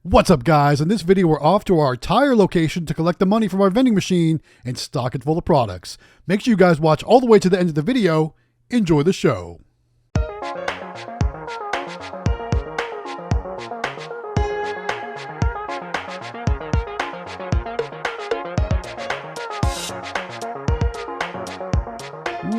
What's up, guys? In this video, we're off to our tire location to collect the money from our vending machine and stock it full of products. Make sure you guys watch all the way to the end of the video. Enjoy the show.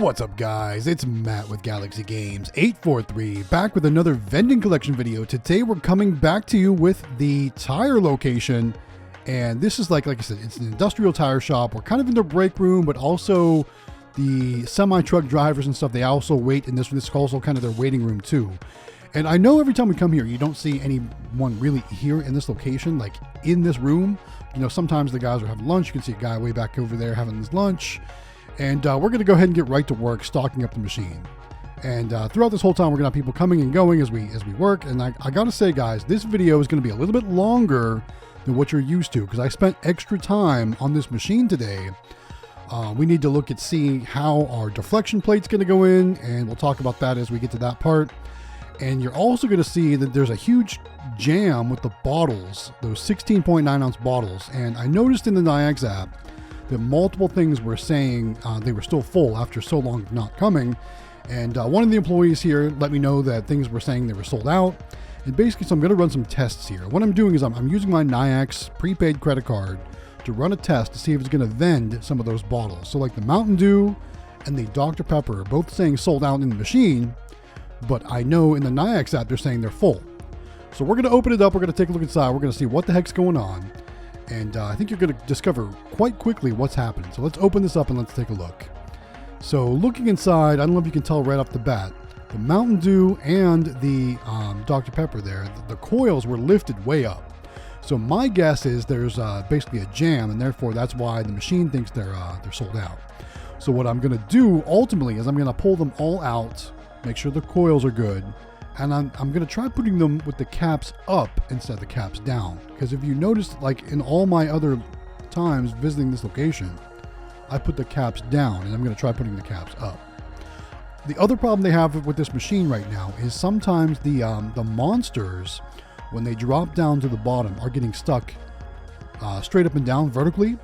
What's up, guys? It's Matt with Galaxy Games 843 back with another vending collection video. Today we're coming back to you with the tire location, and this is like I said, it's an industrial tire shop. We're kind of in the break room, but also the semi-truck drivers and stuff, they also wait in this is also kind of their waiting room too. And I know every time we come here, you don't see anyone really here in this location, like in this room. You know, sometimes the guys are having lunch. You can see a guy way back over there having his lunch. And we're going to go ahead and get right to work stocking up the machine. And throughout this whole time, we're going to have people coming and going as we work. And I got to say, guys, this video is going to be a little bit longer than what you're used to because I spent extra time on this machine today. We need to look at seeing how our deflection plate's going to go in, and we'll talk about that as we get to that part. And you're also going to see that there's a huge jam with the bottles, those 16.9 ounce bottles. And I noticed in the Nayax app that multiple things were saying they were still full after so long of not coming. And one of the employees here let me know that things were saying they were sold out. And basically, so I'm going to run some tests here. What I'm doing is I'm using my Nayax prepaid credit card to run a test to see if it's going to vend some of those bottles. So like the Mountain Dew and the Dr. Pepper are both saying sold out in the machine, but I know in the Nayax app they're saying they're full. So we're going to open it up. We're going to take a look inside. We're going to see what the heck's going on. And I think you're going to discover quite quickly what's happening. So let's open this up and let's take a look. So looking inside, I don't know if you can tell right off the bat, the Mountain Dew and the Dr. Pepper there, the coils were lifted way up. So my guess is there's basically a jam, and therefore that's why the machine thinks they're sold out. So what I'm going to do ultimately is I'm going to pull them all out, make sure the coils are good, and I'm going to try putting them with the caps up instead of the caps down. Because if you notice, like in all my other times visiting this location, I put the caps down, and I'm going to try putting the caps up. The other problem they have with this machine right now is sometimes the monsters, when they drop down to the bottom, are getting stuck straight up and down vertically.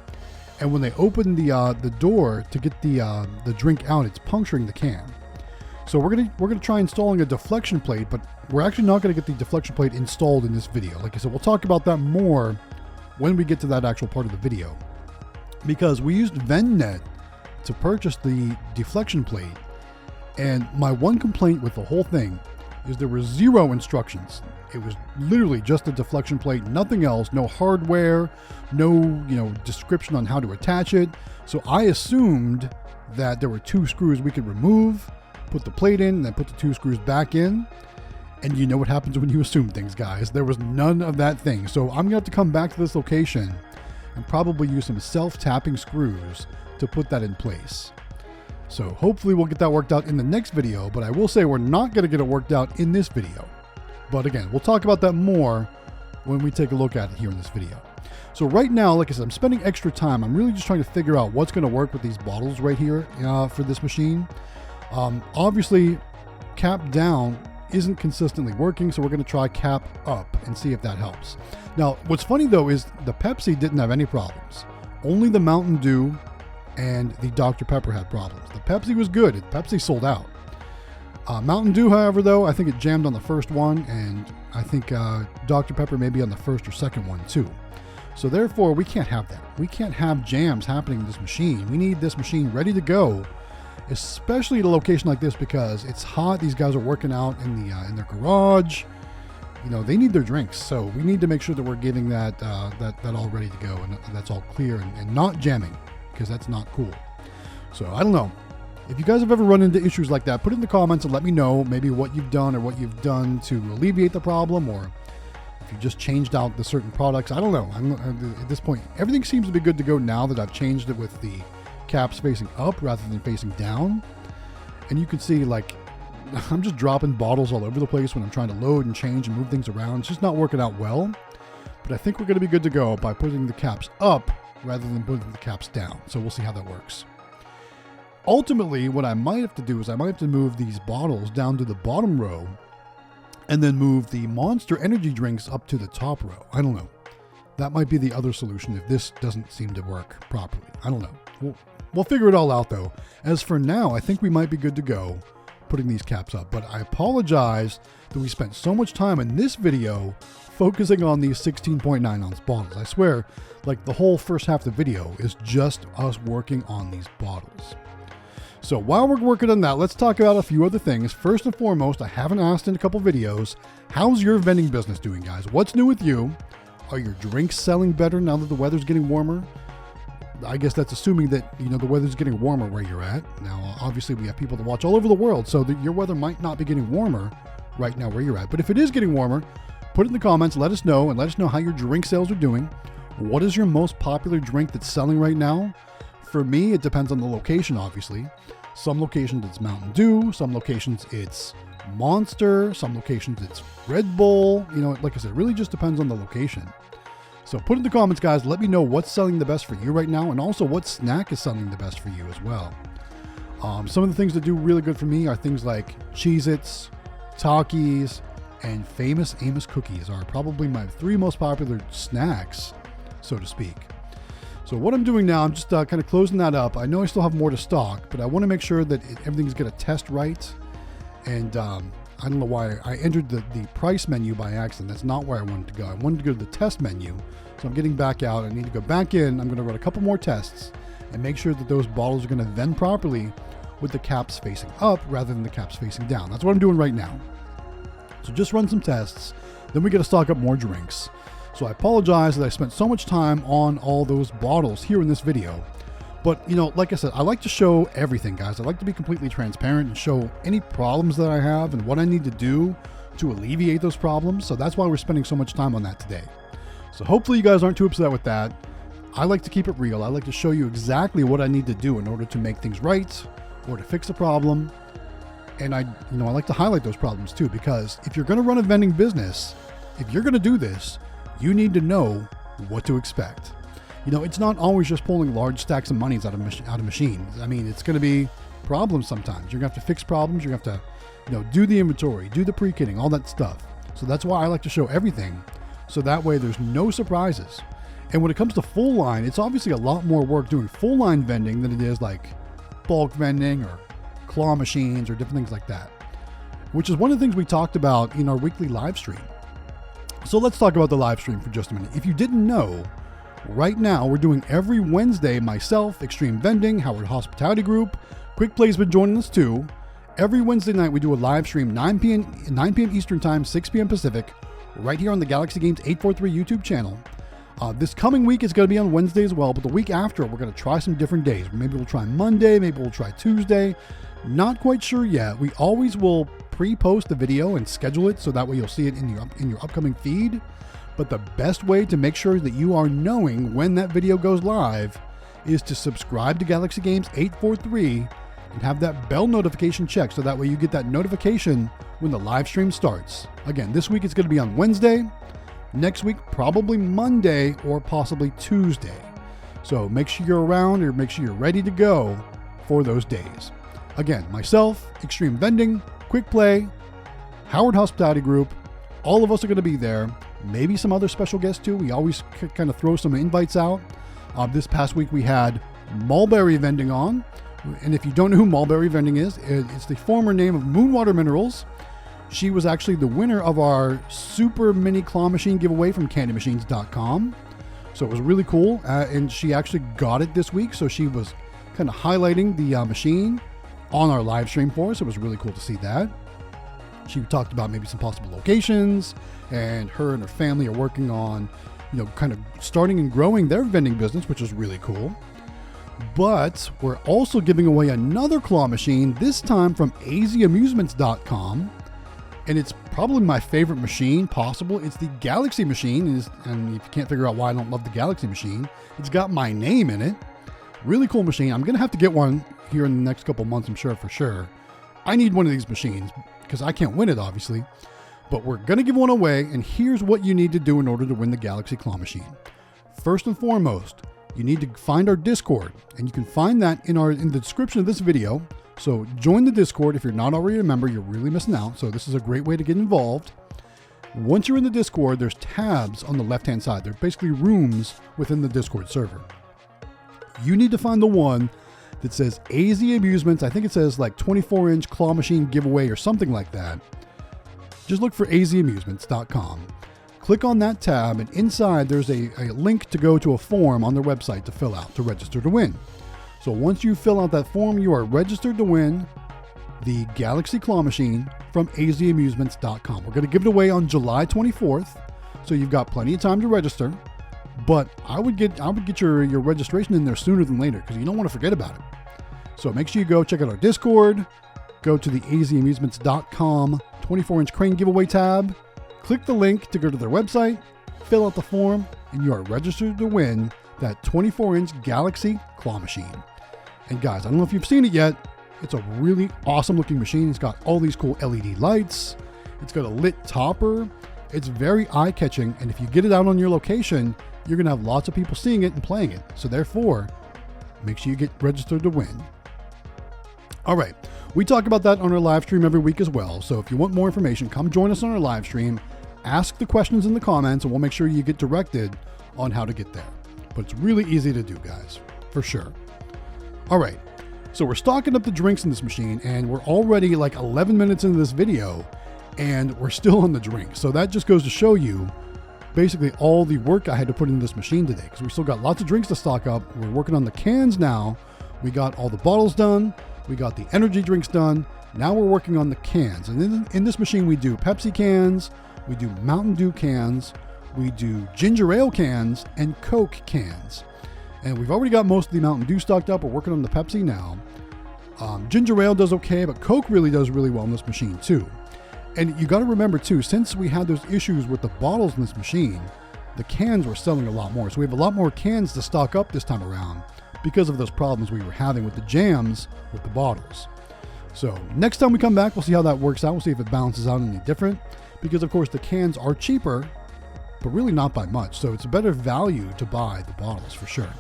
And when they open the door to get the drink out, it's puncturing the can. So we're gonna try installing a deflection plate, but we're actually not gonna get the deflection plate installed in this video. Like I said, we'll talk about that more when we get to that actual part of the video. Because we used VendNet to purchase the deflection plate, and my one complaint with the whole thing is there were zero instructions. It was literally just a deflection plate, nothing else, no hardware, no description on how to attach it. So I assumed that there were two screws we could remove, put the plate in, and then put the two screws back in. And you know what happens when you assume things, guys. There was none of that thing. So I'm gonna have to come back to this location and probably use some self-tapping screws to put that in place. So hopefully we'll get that worked out in the next video, but I will say we're not gonna get it worked out in this video. But again, we'll talk about that more when we take a look at it here in this video. So right now, like I said, I'm spending extra time. I'm really just trying to figure out what's gonna work with these bottles right here for this machine. Obviously, cap down isn't consistently working, so we're going to try cap up and see if that helps. Now, what's funny though is the Pepsi didn't have any problems. Only the Mountain Dew and the Dr. Pepper had problems. The Pepsi was good. Pepsi sold out. Mountain Dew, however, though, I think it jammed on the first one, and I think Dr. Pepper may be on the first or second one too. So therefore, we can't have that. We can't have jams happening in this machine. We need this machine ready to go, especially at a location like this because it's hot. These guys are working out in their garage. You know, they need their drinks, so we need to make sure that we're getting that all ready to go and that's all clear and not jamming, because that's not cool. So I don't know if you guys have ever run into issues like that. Put it in the comments and let me know maybe what you've done or what you've done to alleviate the problem, or if you just changed out the certain products. I don't know. At this point, everything seems to be good to go now that I've changed it with the caps facing up rather than facing down. And you can see, like, I'm just dropping bottles all over the place when I'm trying to load and change and move things around. It's just not working out well. But I think we're going to be good to go by putting the caps up rather than putting the caps down. So we'll see how that works. Ultimately, what I might have to do is I might have to move these bottles down to the bottom row and then move the Monster energy drinks up to the top row. I don't know. That might be the other solution if this doesn't seem to work properly. I don't know. We'll figure it all out though. As for now, I think we might be good to go putting these caps up, but I apologize that we spent so much time in this video focusing on these 16.9 ounce bottles. I swear, like the whole first half of the video is just us working on these bottles. So while we're working on that, let's talk about a few other things. First and foremost, I haven't asked in a couple videos, how's your vending business doing, guys? What's new with you? Are your drinks selling better now that the weather's getting warmer? I guess that's assuming that, you know, the weather's getting warmer where you're at. Now, obviously we have people that watch all over the world, so that your weather might not be getting warmer right now where you're at. But if it is getting warmer, put it in the comments, let us know, and let us know how your drink sales are doing. What is your most popular drink that's selling right now? For me, it depends on the location, obviously. Some locations it's Mountain Dew, some locations it's Monster, some locations it's Red Bull. You know, like I said, it really just depends on the location. So put in the comments, guys, let me know what's selling the best for you right now, and also what snack is selling the best for you as well. Some of the things that do really good for me are things like Cheez-Its, Takis, and Famous Amos cookies are probably my 3 most popular snacks, so to speak. So what I'm doing now, I'm just kind of closing that up. I know I still have more to stock, but I want to make sure that everything's going to test right. And I don't know why I entered the price menu by accident. That's not where I wanted to go. I wanted to go to the test menu. So I'm getting back out. I need to go back in. I'm going to run a couple more tests and make sure that those bottles are going to vend properly with the caps facing up rather than the caps facing down. That's what I'm doing right now. So just run some tests. Then we got to stock up more drinks. So I apologize that I spent so much time on all those bottles here in this video. But, you know, like I said, I like to show everything, guys. I like to be completely transparent and show any problems that I have and what I need to do to alleviate those problems. So that's why we're spending so much time on that today. So hopefully you guys aren't too upset with that. I like to keep it real. I like to show you exactly what I need to do in order to make things right or to fix a problem. And I like to highlight those problems too, because if you're going to run a vending business, if you're going to do this, you need to know what to expect. You know, it's not always just pulling large stacks of monies out of machines. I mean, it's going to be problems sometimes. You're going to have to fix problems. You're going to have to, you know, do the inventory, do the pre-kitting, all that stuff. So that's why I like to show everything. So that way there's no surprises. And when it comes to full line, it's obviously a lot more work doing full line vending than it is like bulk vending or claw machines or different things like that, which is one of the things we talked about in our weekly live stream. So let's talk about the live stream for just a minute. If you didn't know, right now we're doing every Wednesday, myself, Extreme Vending, Howard Hospitality Group, Quick Play's been joining us too. Every Wednesday night we do a live stream, 9 p.m. Eastern Time, 6 p.m. Pacific, right here on the Galaxy Games 843 YouTube channel. This coming week is going to be on Wednesday as well, but the week after we're going to try some different days. Maybe we'll try Monday, maybe we'll try Tuesday. Not quite sure yet. We always will pre-post the video and schedule it so that way you'll see it in your upcoming feed. But the best way to make sure that you are knowing when that video goes live is to subscribe to Galaxy Games 843 and have that bell notification checked so that way you get that notification when the live stream starts. Again, this week it's going to be on Wednesday. Next week, probably Monday or possibly Tuesday. So make sure you're around or make sure you're ready to go for those days. Again, myself, Extreme Vending, Quick Play, Howard Hospitality Group, all of us are going to be there. Maybe some other special guests too. We always kind of throw some invites out. This past week we had Mulberry Vending on. And if you don't know who Mulberry Vending is, it's the former name of Moonwater Minerals. She was actually the winner of our super mini claw machine giveaway from candymachines.com. So it was really cool. And she actually got it this week. So she was kind of highlighting the machine on our live stream for us. It was really cool to see that. She talked about maybe some possible locations, and her and her family are working on, you know, kind of starting and growing their vending business, which is really cool. But we're also giving away another claw machine, this time from azamusements.com. And it's probably my favorite machine possible. It's the Galaxy machine. And if you can't figure out why I don't love the Galaxy machine, it's got my name in it. Really cool machine. I'm going to have to get one here in the next couple months, I'm sure for sure. I need one of these machines because I can't win it, obviously. But we're going to give one away, and here's what you need to do in order to win the Galaxy Claw Machine. First and foremost, you need to find our Discord, and you can find that in the description of this video. So join the Discord. If you're not already a member, you're really missing out. So this is a great way to get involved. Once you're in the Discord, there's tabs on the left-hand side. They're basically rooms within the Discord server. You need to find the one that says AZ Amusements. I think it says like 24-inch claw machine giveaway or something like that. Just look for azamusements.com. Click on that tab, and inside there's a link to go to a form on their website to fill out to register to win. So once you fill out that form, you are registered to win the Galaxy Claw Machine from azamusements.com. We're going to give it away on July 24th, so you've got plenty of time to register. But I would get your registration in there sooner than later because you don't want to forget about it. So make sure you go check out our Discord, go to the azamusements.com 24-inch crane giveaway tab, click the link to go to their website, fill out the form, and you are registered to win that 24-inch Galaxy Claw Machine. And guys, I don't know if you've seen it yet. It's a really awesome looking machine. It's got all these cool LED lights. It's got a lit topper. It's very eye-catching, and if you get it out on your location, you're going to have lots of people seeing it and playing it. So therefore, make sure you get registered to win. All right. We talk about that on our live stream every week as well. So if you want more information, come join us on our live stream. Ask the questions in the comments, and we'll make sure you get directed on how to get there. But it's really easy to do, guys, for sure. All right. So we're stocking up the drinks in this machine, and we're already like 11 minutes into this video, and we're still on the drink. So that just goes to show you basically all the work I had to put into this machine today, because we still got lots of drinks to stock up. We're working on the cans now. We got all the bottles done. We got the energy drinks done. Now we're working on the cans. And in this machine, we do Pepsi cans, we do Mountain Dew cans, we do ginger ale cans, and Coke cans. And we've already got most of the Mountain Dew stocked up. We're working on the Pepsi now. Ginger ale does okay, but Coke really does really well in this machine too. And you got to remember too, since we had those issues with the bottles in this machine, the cans were selling a lot more. So we have a lot more cans to stock up this time around because of those problems we were having with the jams with the bottles. So next time we come back, we'll see how that works out. We'll see if it balances out any different, because of course the cans are cheaper, but really not by much. So it's a better value to buy the bottles for sure.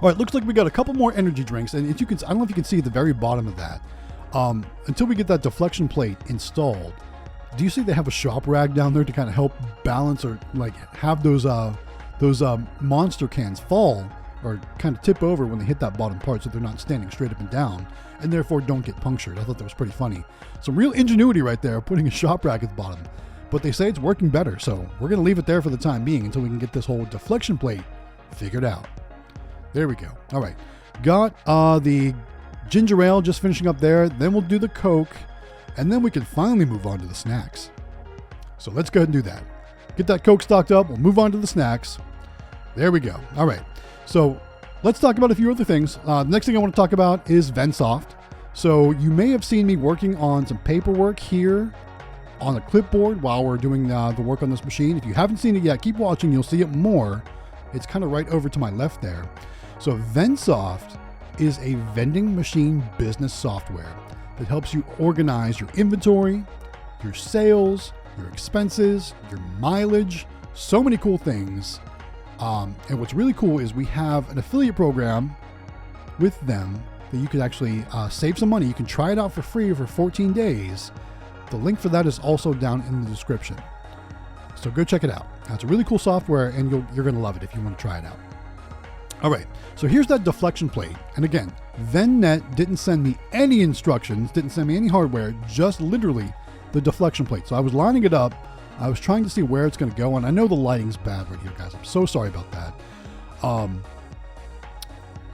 All right, looks like we got a couple more energy drinks, and if you can, I don't know if you can see at the very bottom of that. Until we get that deflection plate installed, do you see they have a shop rag down there to kind of help balance or like have those monster cans fall or kind of tip over when they hit that bottom part, so they're not standing straight up and down, and therefore don't get punctured. I thought that was pretty funny. Some real ingenuity right there, putting a shop rag at the bottom. But they say it's working better, so we're going to leave it there for the time being until we can get this whole deflection plate figured out. There we go. All right. Got the ginger ale just finishing up there. Then we'll do the Coke, and then we can finally move on to the snacks. So let's go ahead and do that. Get that Coke stocked up. We'll move on to the snacks. There we go. All right. So let's talk about a few other things. The next thing I want to talk about is Vendsoft. So you may have seen me working on some paperwork here on the clipboard while we're doing the work on this machine. If you haven't seen it yet, keep watching. You'll see it more. It's kind of right over to my left there. So Vendsoft is a vending machine business software that helps you organize your inventory, your sales, your expenses, your mileage, so many cool things. And what's really cool is we have an affiliate program with them that you can actually save some money. You can try it out for free for 14 days. The link for that is also down in the description. So go check it out. It's a really cool software, and you're going to love it if you want to try it out. All right, so here's that deflection plate. And again, VendNet didn't send me any instructions, didn't send me any hardware, just literally the deflection plate. So I was lining it up. I was trying to see where it's going to go, and I know the lighting's bad right here, guys. I'm so sorry about that.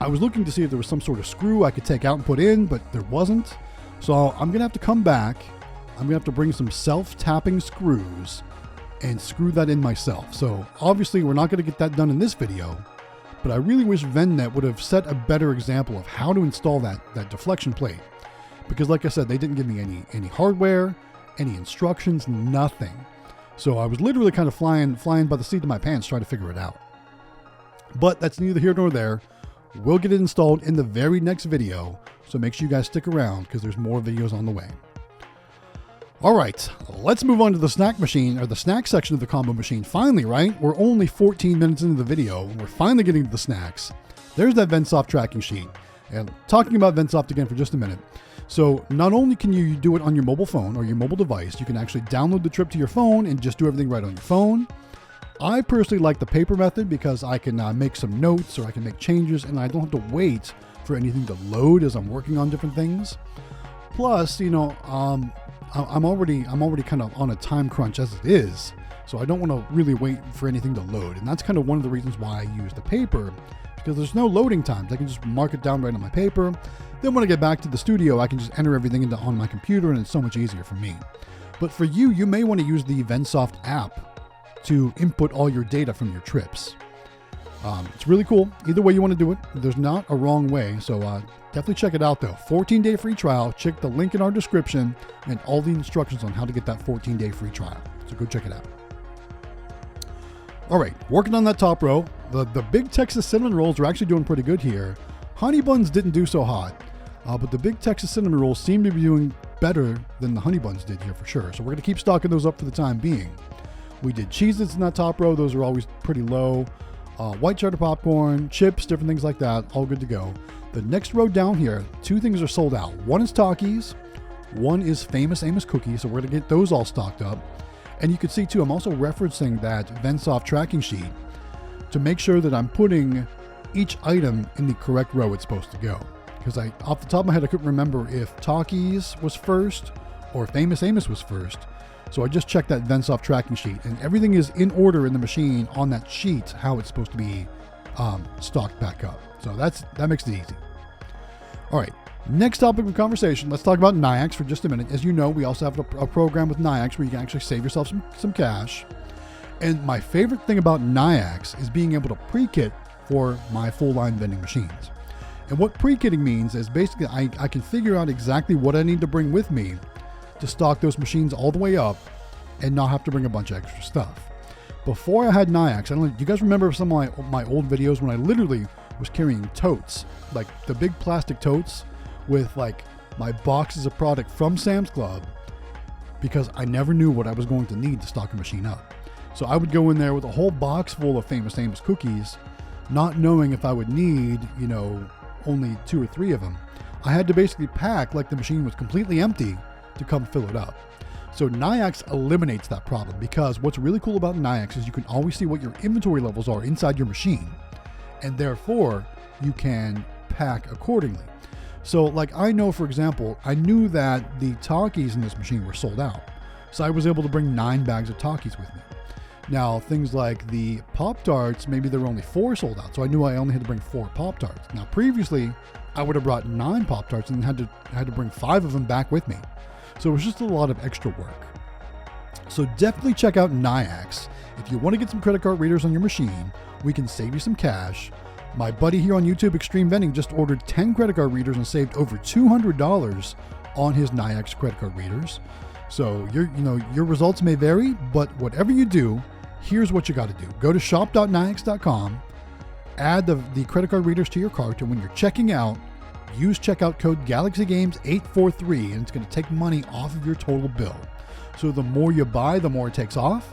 I was looking to see if there was some sort of screw I could take out and put in, but there wasn't. So I'm going to have to come back. I'm going to have to bring some self-tapping screws and screw that in myself. So obviously we're not going to get that done in this video, but I really wish VendNet would have set a better example of how to install that deflection plate. Because like I said, they didn't give me any hardware, any instructions, nothing. So I was literally kind of flying by the seat of my pants trying to figure it out. But that's neither here nor there. We'll get it installed in the very next video, so make sure you guys stick around because there's more videos on the way. All right, let's move on to the snack machine, or the snack section of the combo machine. Finally, right? We're only 14 minutes into the video, and we're finally getting to the snacks. There's that Vendsoft tracking sheet. And talking about Vendsoft again for just a minute. So not only can you do it on your mobile phone or your mobile device, you can actually download the trip to your phone and just do everything right on your phone. I personally like the paper method because I can make some notes or I can make changes and I don't have to wait for anything to load as I'm working on different things. Plus, you know, I'm already kind of on a time crunch as it is, so I don't want to really wait for anything to load. And that's kind of one of the reasons why I use the paper, because there's no loading times. I can just mark it down right on my paper. Then when I get back to the studio, I can just enter everything on my computer, and it's so much easier for me. But for you, you may want to use the Vendsoft app to input all your data from your trips. It's really cool. Either way you want to do it, there's not a wrong way. So definitely check it out though. 14-day free trial. Check the link in our description and all the instructions on how to get that 14-day free trial. So go check it out. All right, working on that top row. The big Texas cinnamon rolls are actually doing pretty good here. Honey buns didn't do so hot, but the big Texas cinnamon rolls seem to be doing better than the honey buns did here for sure. So we're gonna keep stocking those up for the time being. We did Cheez-Its in that top row. Those are always pretty low. White cheddar popcorn, chips, different things like that, all good to go. The next row down here, two things are sold out. One is Takis, one is Famous Amos cookies, so we're gonna get those all stocked up. And you can see too, I'm also referencing that Vendsoft tracking sheet to make sure that I'm putting each item in the correct row it's supposed to go. Because off the top of my head, I couldn't remember if Takis was first or Famous Amos was first. So I just checked that Vendsoft tracking sheet, and everything is in order in the machine on that sheet, how it's supposed to be stocked back up. So that makes it easy. All right, next topic of conversation. Let's talk about Nayax for just a minute. As you know, we also have a program with Nayax where you can actually save yourself some cash. And my favorite thing about Nayax is being able to pre-kit for my full line vending machines. And what pre-kitting means is basically I can figure out exactly what I need to bring with me to stock those machines all the way up and not have to bring a bunch of extra stuff. Before I had Nayax, I don't know, do you guys remember some of my old videos when I literally was carrying totes, like the big plastic totes with like my boxes of product from Sam's Club, because I never knew what I was going to need to stock a machine up. So I would go in there with a whole box full of Famous Amos cookies, not knowing if I would need, you know, only 2 or 3 of them. I had to basically pack like the machine was completely empty to come fill it up. So Nayax eliminates that problem, because what's really cool about Nayax is you can always see what your inventory levels are inside your machine, and therefore you can pack accordingly. So like I know, for example, I knew that the Takis in this machine were sold out. So I was able to bring 9 bags of Takis with me. Now things like the Pop-Tarts, maybe there were only 4 sold out. So I knew I only had to bring 4 Pop-Tarts. Now previously I would have brought 9 Pop-Tarts and had to bring 5 of them back with me. So it was just a lot of extra work. So definitely check out Nayax. If you want to get some credit card readers on your machine, we can save you some cash. My buddy here on YouTube, Extreme Vending, just ordered 10 credit card readers and saved over $200 on his Nayax credit card readers. So your results may vary, but whatever you do, here's what you got to do. Go to shop.nayax.com, add the credit card readers to your cart, and when you're checking out, use checkout code GalaxyGames843, and it's going to take money off of your total bill. So the more you buy, the more it takes off.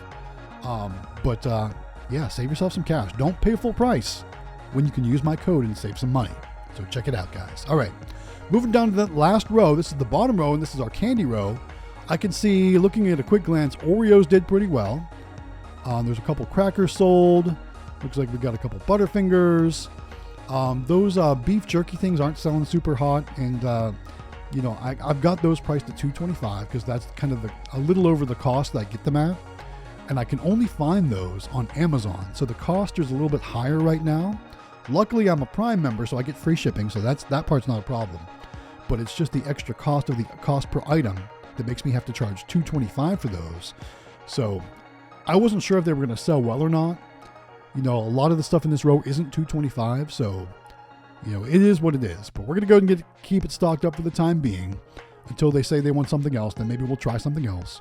Yeah, save yourself some cash. Don't pay full price when you can use my code and save some money. So check it out, guys. All right, moving down to the last row. This is the bottom row, and this is our candy row. I can see, looking at a quick glance, Oreos did pretty well. There's a couple crackers sold. Looks like we got a couple Butterfingers. Those beef jerky things aren't selling super hot, and I've got those priced at $2.25 because that's kind of a little over the cost that I get them at, and I can only find those on Amazon, so the cost is a little bit higher right now. Luckily, I'm a Prime member, so I get free shipping, so that part's not a problem. But it's just the extra cost of the cost per item that makes me have to charge $2.25 for those. So I wasn't sure if they were going to sell well or not. A lot of the stuff in this row isn't $2.25, so, it is what it is. But we're going to go and keep it stocked up for the time being until they say they want something else. Then maybe we'll try something else.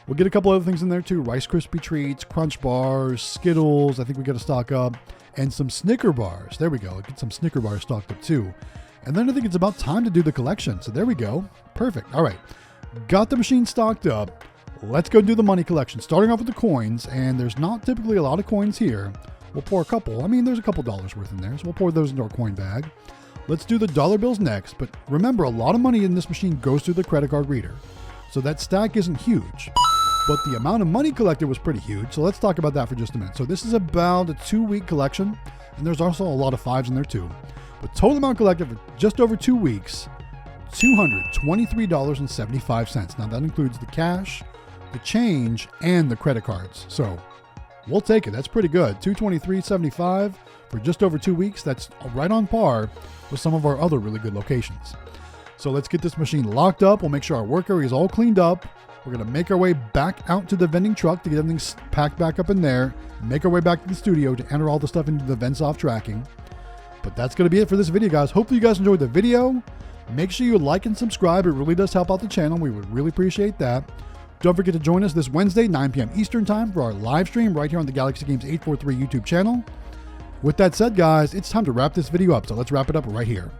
We'll get a couple other things in there too. Rice Krispie Treats, Crunch Bars, Skittles. I think we got to stock up. And some Snicker bars. There we go. Get some Snicker bars stocked up too. And then I think it's about time to do the collection. So there we go. Perfect. All right. Got the machine stocked up. Let's go do the money collection. Starting off with the coins, and there's not typically a lot of coins here. We'll pour a couple. I mean, there's a couple dollars worth in there, so we'll pour those into our coin bag. Let's do the dollar bills next, but remember, a lot of money in this machine goes through the credit card reader. So that stack isn't huge, but the amount of money collected was pretty huge. So let's talk about that for just a minute. So this is about a 2-week collection, and there's also a lot of 5s in there too. But total amount collected for just over 2 weeks, $223.75. Now that includes the cash, the change, and the credit cards. So we'll take it. That's pretty good. $223.75 for just over 2 weeks. That's right on par with some of our other really good locations. So let's get this machine locked up. We'll make sure our work area is all cleaned up. We're going to make our way back out to the vending truck to get everything packed back up in there. Make our way back to the studio to enter all the stuff into the Vendsoft tracking. But that's going to be it for this video, guys. Hopefully you guys enjoyed the video. Make sure you like and subscribe. It really does help out the channel. We would really appreciate that. Don't forget to join us this Wednesday, 9 p.m. Eastern Time for our live stream right here on the Galaxy Games 843 YouTube channel. With that said, guys, it's time to wrap this video up. So let's wrap it up right here.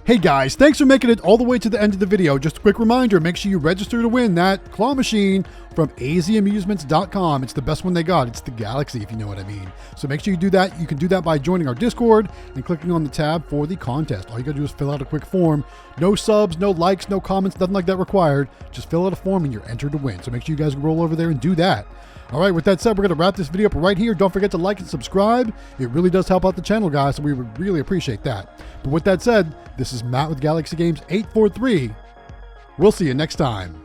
Hey guys, thanks for making it all the way to the end of the video. Just a quick reminder, make sure you register to win that claw machine from azamusements.com. It's the best one they got. It's the Galaxy, if you know what I mean. So make sure you do that. You can do that by joining our Discord and clicking on the tab for the contest. All you gotta do is fill out a quick form. No subs, no likes, no comments, nothing like that required. Just fill out a form and you're entered to win. So make sure you guys roll over there and do that. All right, with that said, we're going to wrap this video up right here. Don't forget to like and subscribe. It really does help out the channel, guys, so we would really appreciate that. But with that said, this is Matt with Galaxy Games 843. We'll see you next time.